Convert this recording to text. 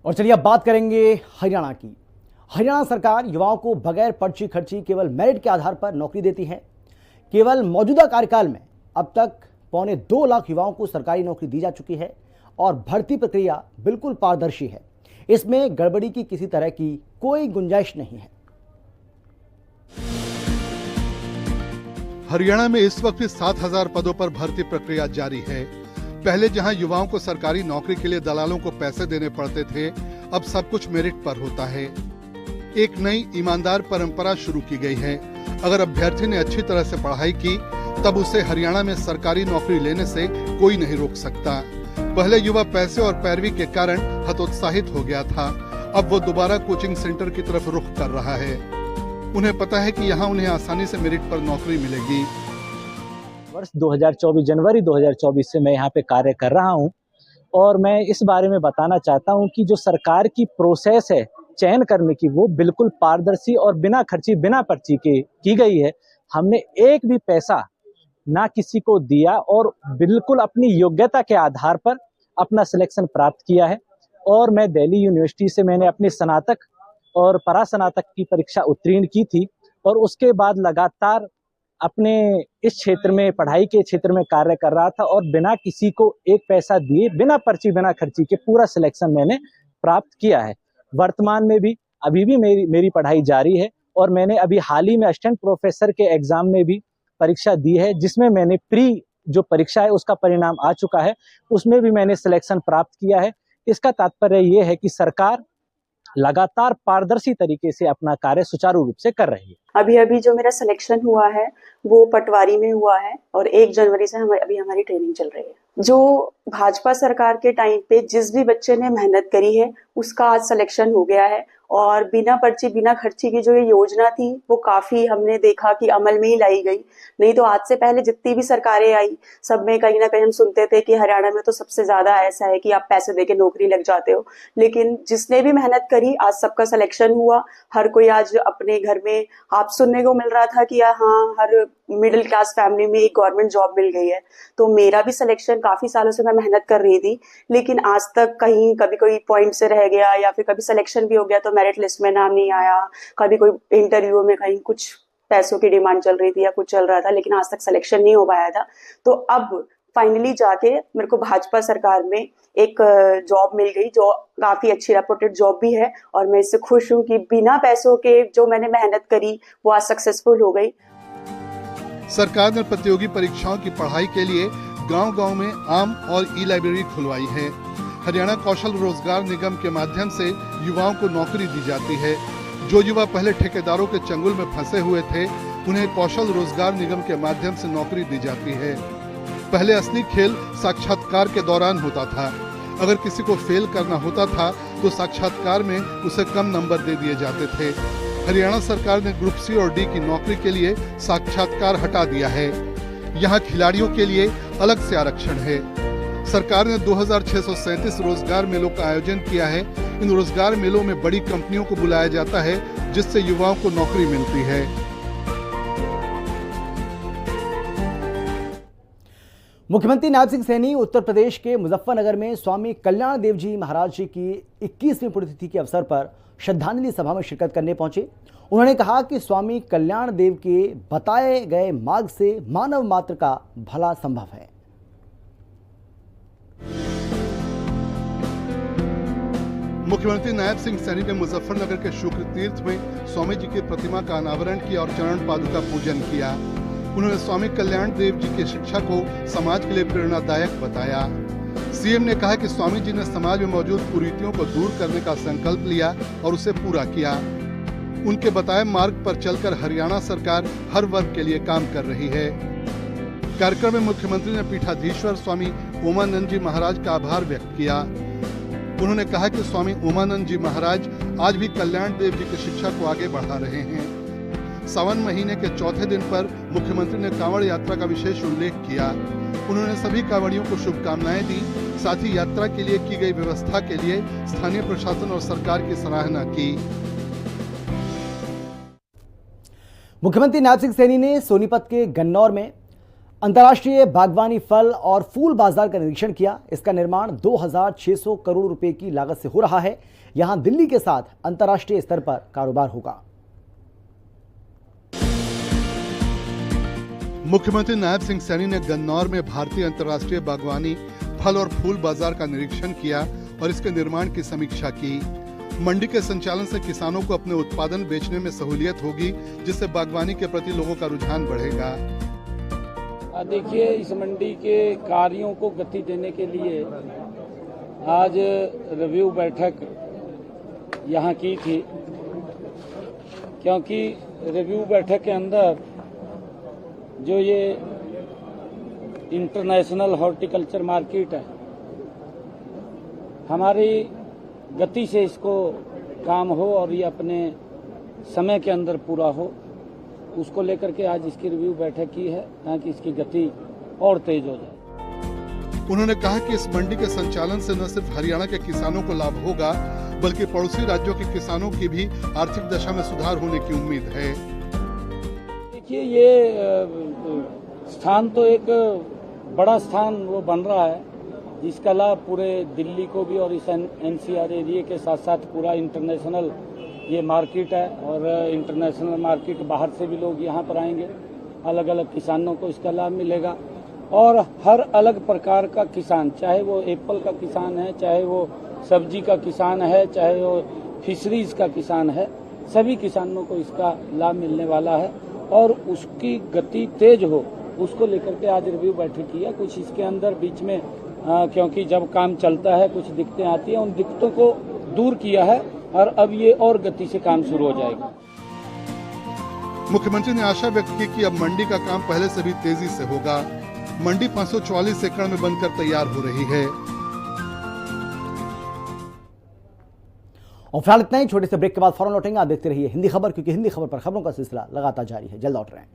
और चलिए अब बात करेंगे हरियाणा की। हरियाणा सरकार युवाओं को बगैर पर्ची खर्ची केवल मेरिट के आधार पर नौकरी देती है। केवल मौजूदा कार्यकाल में अब तक 2.25 लाख युवाओं को सरकारी नौकरी दी जा चुकी है और भर्ती प्रक्रिया बिल्कुल पारदर्शी है। इसमें गड़बड़ी की किसी तरह की कोई गुंजाइश नहीं है। हरियाणा में इस वक्त 7,000 पदों पर भर्ती प्रक्रिया जारी है। पहले जहां युवाओं को सरकारी नौकरी के लिए दलालों को पैसे देने पड़ते थे, अब सब कुछ मेरिट पर होता है। एक नई ईमानदार परंपरा शुरू की गई है। अगर अभ्यर्थी ने अच्छी तरह से पढ़ाई की, तब उसे हरियाणा में सरकारी नौकरी लेने से कोई नहीं रोक सकता। पहले युवा पैसे और पैरवी के कारण हतोत्साहित हो गया था। अब वो दोबारा कोचिंग सेंटर की तरफ रुख कर रहा है। उन्हें पता है कि यहाँ उन्हें आसानी से मेरिट पर नौकरी मिलेगी। वर्ष 2024 जनवरी 2024 से मैं यहाँ पे कार्य कर रहा हूँ और मैं इस बारे में बताना चाहता हूँ कि जो सरकार की प्रोसेस है चयन करने की, वो बिल्कुल पारदर्शी और बिना खर्ची बिना पर्ची के की गई है। हमने एक भी पैसा ना किसी को दिया और बिल्कुल अपनी योग्यता के आधार पर अपना सिलेक्शन प्राप्त किया है। और मैं दिल्ली यूनिवर्सिटी से मैंने अपनी स्नातक और परास्नातक की परीक्षा उत्तीर्ण की थी और उसके बाद लगातार अपने इस क्षेत्र में, पढ़ाई के क्षेत्र में कार्य कर रहा था और बिना किसी को एक पैसा दिए, बिना पर्ची बिना खर्ची के पूरा सिलेक्शन मैंने प्राप्त किया है। वर्तमान में भी अभी भी मेरी पढ़ाई जारी है और मैंने अभी हाल ही में असिस्टेंट प्रोफेसर के एग्जाम में भी परीक्षा दी है, जिसमें मैंने प्री जो परीक्षा है उसका परिणाम आ चुका है, उसमें भी मैंने सिलेक्शन प्राप्त किया है। इसका तात्पर्य ये है कि सरकार लगातार पारदर्शी तरीके से अपना कार्य सुचारू रूप से कर रही है। अभी अभी जो मेरा सिलेक्शन हुआ है वो पटवारी में हुआ है और 1 जनवरी से अभी हमारी ट्रेनिंग चल रही है। जो भाजपा सरकार के टाइम पे जिस भी बच्चे ने मेहनत करी है उसका आज सिलेक्शन हो गया है और बिना पर्ची बिना खर्ची की जो ये योजना थी वो काफी हमने देखा कि अमल में ही लाई गई। नहीं तो आज से पहले जितनी भी सरकारें आई सब में कहीं ना कहीं हम सुनते थे कि हरियाणा में तो सबसे ज्यादा ऐसा है कि आप पैसे देके नौकरी लग जाते हो, लेकिन जिसने भी मेहनत करी आज सबका सिलेक्शन हुआ। हर कोई आज अपने घर में, आप सुनने को मिल रहा था कि हाँ हर मिडिल क्लास फैमिली में एक गवर्नमेंट जॉब मिल गई है। तो मेरा भी सिलेक्शन, काफी सालों से मैं मेहनत कर रही थी लेकिन आज तक कहीं कभी कोई पॉइंट से रह गया या फिर कभी सिलेक्शन भी हो गया तो मेरिट लिस्ट में नाम नहीं आया। कभी कोई इंटरव्यू में कहीं कुछ पैसों की डिमांड चल रही थी या कुछ चल रहा था लेकिन आज तक सिलेक्शन नहीं हो पाया था। तो अब फाइनली जाके मेरे को भाजपा सरकार में एक जॉब मिल गई जो काफी अच्छी रेपुटेड जॉब भी है और मैं इससे खुश हूँ कि बिना पैसों के जो मैंने मेहनत करी वो आज सक्सेसफुल हो गई। सरकार ने प्रतियोगी परीक्षाओं की पढ़ाई के लिए गांव-गांव में आम और ई-लाइब्रेरी खुलवाई है। हरियाणा कौशल रोजगार निगम के माध्यम से युवाओं को नौकरी दी जाती है। जो युवा पहले ठेकेदारों के चंगुल में फंसे हुए थे, उन्हें कौशल रोजगार निगम के माध्यम से नौकरी दी जाती है। पहले असली खेल साक्षात्कार के दौरान होता था। अगर किसी को फेल करना होता था तो साक्षात्कार में उसे कम नंबर दे दिए जाते थे। हरियाणा सरकार ने ग्रुप सी और डी की नौकरी के लिए साक्षात्कार हटा दिया है। यहाँ खिलाड़ियों के लिए अलग से आरक्षण है। सरकार ने 2637 रोजगार मेलों का आयोजन किया है। इन रोजगार मेलों में बड़ी कंपनियों को बुलाया जाता है जिससे युवाओं को नौकरी मिलती है। मुख्यमंत्री नायब सिंह सैनी उत्तर प्रदेश के मुजफ्फरनगर में स्वामी कल्याण देव जी महाराज जी की 21वीं पुण्यतिथि के अवसर पर श्रद्धांजलि सभा में शिरकत करने पहुंचे। उन्होंने कहा कि स्वामी कल्याण देव के बताए गए मार्ग से मानव मात्र का भला संभव है। मुख्यमंत्री नायब सिंह सैनी ने मुजफ्फरनगर के शुक्र तीर्थ में स्वामी जी की प्रतिमा का अनावरण किया और चरण पादुका पूजन किया। उन्होंने स्वामी कल्याण देव जी की शिक्षा को समाज के लिए प्रेरणादायक बताया। सीएम ने कहा कि स्वामी जी ने समाज में मौजूद कुरीतियों को दूर करने का संकल्प लिया और उसे पूरा किया। उनके बताए मार्ग पर चलकर हरियाणा सरकार हर वर्ग के लिए काम कर रही है। कार्यक्रम में मुख्यमंत्री ने पीठाधीश्वर स्वामी उमानंद जी महाराज का आभार व्यक्त किया। उन्होंने कहा कि स्वामी उमानंद जी महाराज आज भी कल्याण देव जी की शिक्षा को आगे बढ़ा रहे हैं। सावन महीने के चौथे दिन पर मुख्यमंत्री ने कांवड़ यात्रा का विशेष उल्लेख किया। उन्होंने सभी कांवड़ियों को शुभकामनाएं दी। साथ ही यात्रा के लिए की गई व्यवस्था के लिए स्थानीय प्रशासन और सरकार की सराहना की। मुख्यमंत्री नायब सिंह सैनी ने सोनीपत के गन्नौर में अंतर्राष्ट्रीय बागवानी फल और फूल बाजार का निरीक्षण किया। इसका निर्माण 2600 करोड़ रुपए की लागत से हो रहा है। यहां दिल्ली के साथ अंतर्राष्ट्रीय स्तर पर कारोबार होगा। मुख्यमंत्री नायब सिंह सैनी ने गन्नौर में भारतीय अंतर्राष्ट्रीय बागवानी फल और फूल बाजार का निरीक्षण किया और इसके निर्माण की समीक्षा की। मंडी के संचालन से किसानों को अपने उत्पादन बेचने में सहूलियत होगी, जिससे बागवानी के प्रति लोगों का रुझान बढ़ेगा। देखिए, इस मंडी के कार्यों को गति देने के लिए आज रिव्यू बैठक यहाँ की थी, क्योंकि रिव्यू बैठक के अंदर जो ये इंटरनेशनल हॉर्टिकल्चर मार्केट है, हमारी गति से इसको काम हो और ये अपने समय के अंदर पूरा हो, उसको लेकर के आज इसकी रिव्यू बैठक की है ताकि इसकी गति और तेज हो जाए। उन्होंने कहा कि इस मंडी के संचालन से न सिर्फ हरियाणा के किसानों को लाभ होगा, बल्कि पड़ोसी राज्यों के किसानों की भी आर्थिक दशा में सुधार होने की उम्मीद है। देखिए, ये स्थान तो एक बड़ा स्थान वो बन रहा है, जिसका लाभ पूरे दिल्ली को भी और इस एनसीआर एरिया के साथ साथ पूरा इंटरनेशनल ये मार्केट है और इंटरनेशनल मार्केट बाहर से भी लोग यहाँ पर आएंगे। अलग अलग किसानों को इसका लाभ मिलेगा और हर अलग प्रकार का किसान, चाहे वो एप्पल का किसान है, चाहे वो सब्जी का किसान है, चाहे वो फिशरीज का किसान है, सभी किसानों को इसका लाभ मिलने वाला है और उसकी गति तेज हो, उसको लेकर के आज रिव्यू बैठक की है। कुछ इसके अंदर बीच में क्योंकि जब काम चलता है कुछ दिक्कतें आती हैं, उन दिक्कतों को दूर किया है और अब ये और गति से काम शुरू हो जाएगा। मुख्यमंत्री ने आशा व्यक्त की कि अब मंडी का काम पहले से भी तेजी से होगा। मंडी 544 एकड़ में बनकर तैयार हो रही है। और फिलहाल इतना ही। छोटे से ब्रेक के बाद फौरन लौटेंगे। आप देखते रहिए हिंदी खबर, क्योंकि हिंदी खबर पर खबरों का सिलसिला लगातार जारी है। जल्द लौट रहे हैं।